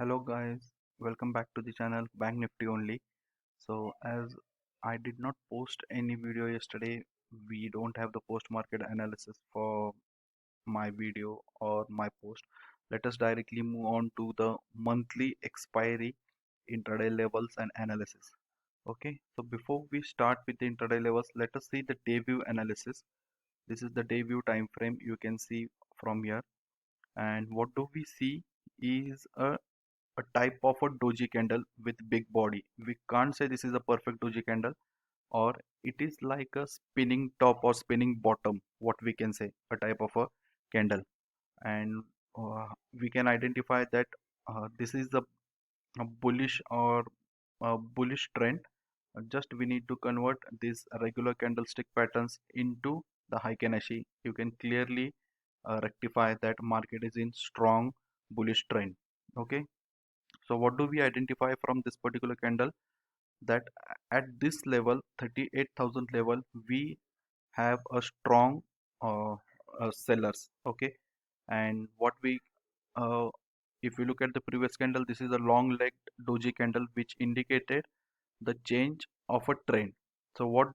Hello guys, welcome back to the channel Bank Nifty only. So as I did not post any video yesterday, we don't have the post market analysis for my video or my post. Let us directly move on to the monthly expiry intraday levels and analysis. Okay, so before we start with the intraday levels, let us see the day view analysis. This is the day view time frame you can see from here. And what do we see is a type of a doji candle with big body. We can't say this is a perfect doji candle, or it is like a spinning top or spinning bottom, what we can say, a type of a candle. And we can identify that this is a bullish or a bullish trend. Just we need to convert these regular candlestick patterns into the Heiken-Ashi. You can clearly rectify that market is in strong bullish trend. Okay, so what do we identify from this particular candle? That at this level, 38,000 level, we have a strong uh, sellers. Okay, and what we if you look at the previous candle, this is a long legged doji candle which indicated the change of a trend. So what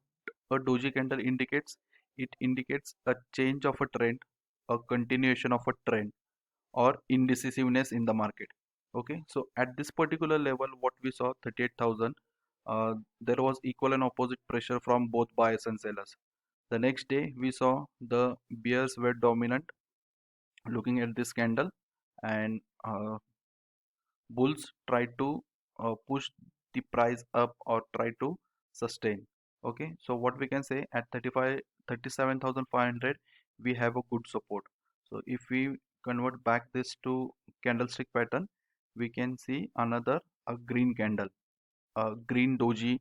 a doji candle indicates? It indicates a change of a trend, a continuation of a trend, or indecisiveness in the market. Okay, so at this particular level, what we saw 38,000, there was equal and opposite pressure from both buyers and sellers. The next day, we saw the bears were dominant looking at this candle, and bulls tried to push the price up or try to sustain. Okay, so what we can say at 37,500 we have a good support. So if we convert back this to candlestick pattern, we can see another a green candle, a green doji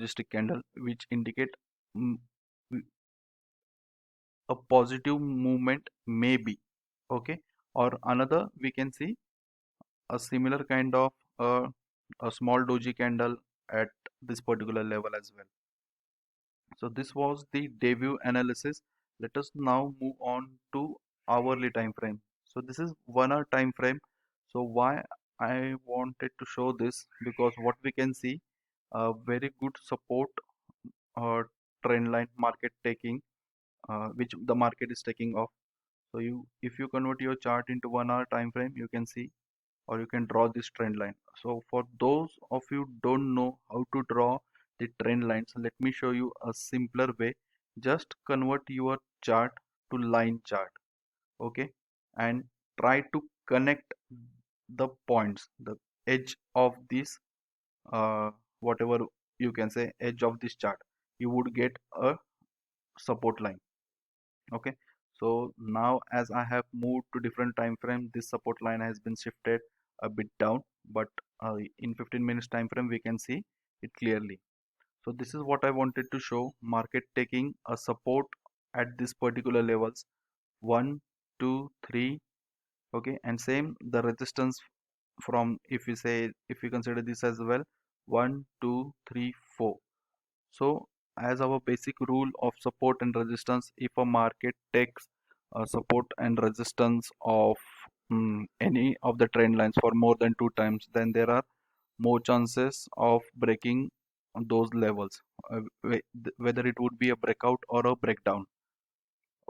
stick candle which indicate mm, a positive movement maybe. Okay, or another we can see a similar kind of a small doji candle at this particular level as well. So this was the debut analysis. Let us now move on to hourly time frame. So this is 1 hour time frame. So why I wanted to show this, because what we can see a very good support uh, trend line market taking, which the market is taking off. So you if you convert your chart into 1 hour time frame, you can see, or you can draw this trend line. So for those of you don't know how to draw the trend lines, let me show you a simpler way. Just convert your chart to line chart. Okay, and try to connect the points, the edge of this whatever you can say edge of this chart, you would get a support line. Okay, so now as I have moved to different time frame, this support line has been shifted a bit down, but in 15 minutes time frame we can see it clearly. So this is what I wanted to show, market taking a support at this particular levels, 1 2 3. Okay, and same the resistance from, if we say, if we consider this as well, 1 2 3 4. So, as our basic rule of support and resistance, if a market takes support and resistance of any of the trend lines for more than 2 times, then there are more chances of breaking those levels, whether it would be a breakout or a breakdown.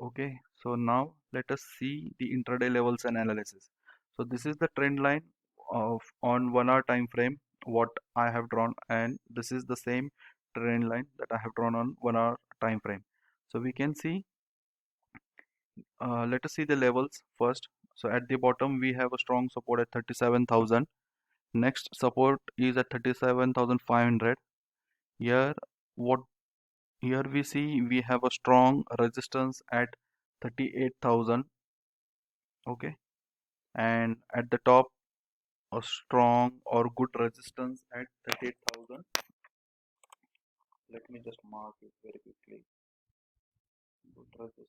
Okay, so now let us see the intraday levels and analysis. So this is the trend line of on 1 hour time frame what I have drawn, and this is the same trend line that I have drawn on 1 hour time frame. So we can see, let us see the levels first. So at the bottom we have a strong support at 37,000. Next support is at 37,500. Here what here we see we have a strong resistance at 38,000. Okay, and at the top a strong or good resistance at 38,000. Let me just mark it very quickly. Good resistance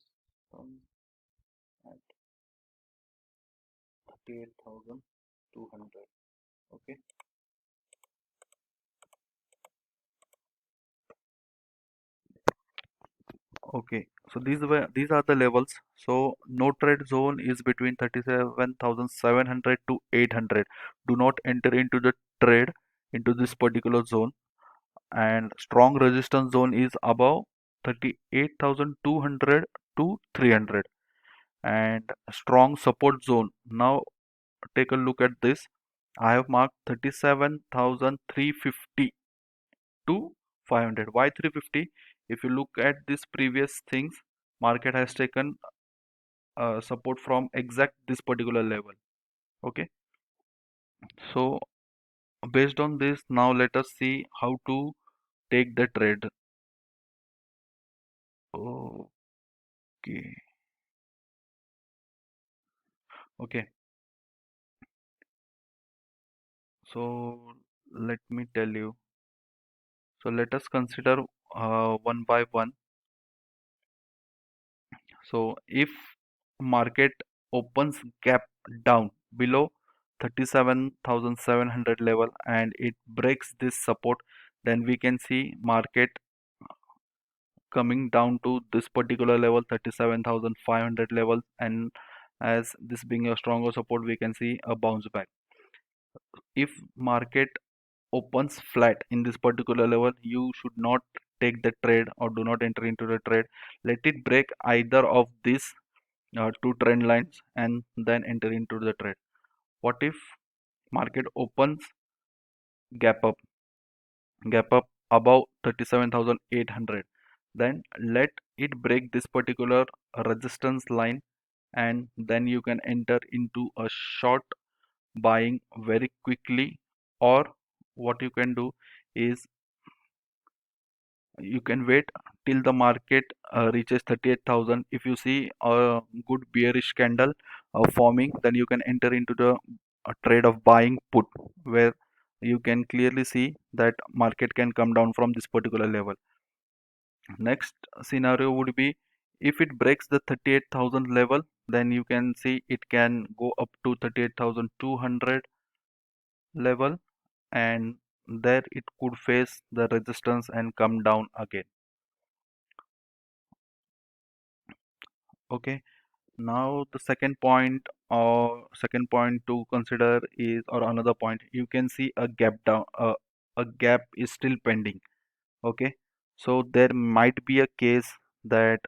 at 38,200. Okay, Okay, so these are the levels. So no trade zone is between 37,700 to 800. Do not enter into the trade into this particular zone. And strong resistance zone is above 38,200 to 300. And strong support zone. Now take a look at this. I have marked 37,350 to 500. Why 350? If you look at these previous things, market has taken support from exact this particular level. Okay, so based on this, now let us see how to take the trade. Okay, okay. So let me tell you. So let us consider one by one. So if market opens gap down below 37,700 level and it breaks this support, then we can see market coming down to this particular level 37,500 level, and as this being a stronger support we can see a bounce back. If market opens flat in this particular level, you should not take the trade or do not enter into the trade. Let it break either of these two trend lines and then enter into the trade. What if market opens gap up above 37,800, then let it break this particular resistance line, and then you can enter into a short buying very quickly. Or what you can do is you can wait till the market reaches 38,000. If you see a good bearish candle forming, then you can enter into the trade of buying put, where you can clearly see that market can come down from this particular level. Next scenario would be if it breaks the 38,000 level, then you can see it can go up to 38,200 level, and there it could face the resistance and come down again. Okay, now the second point to consider is, or another point, you can see a gap down, a gap is still pending. Okay, so there might be a case that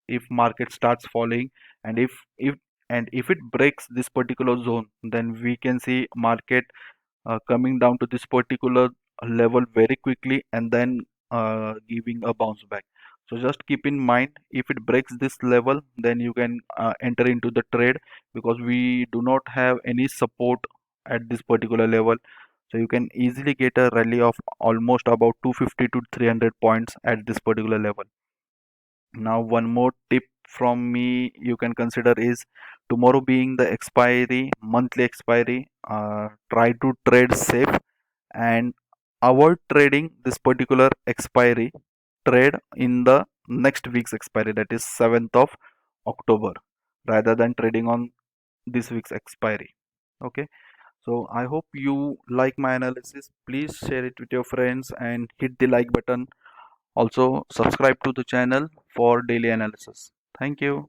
if market starts falling, and if it breaks this particular zone, then we can see market coming down to this particular level very quickly and then giving a bounce back. So just keep in mind, if it breaks this level, then you can enter into the trade, because we do not have any support at this particular level. So you can easily get a rally of almost about 250 to 300 points at this particular level. Now, one more tip from me you can consider is, tomorrow being the expiry, monthly expiry, try to trade safe and avoid trading this particular expiry. Trade in the next week's expiry, that is 7th of October, rather than trading on this week's expiry. Okay, so I hope you like my analysis. Please share it with your friends and hit the like button. Also, subscribe to the channel for daily analysis. Thank you.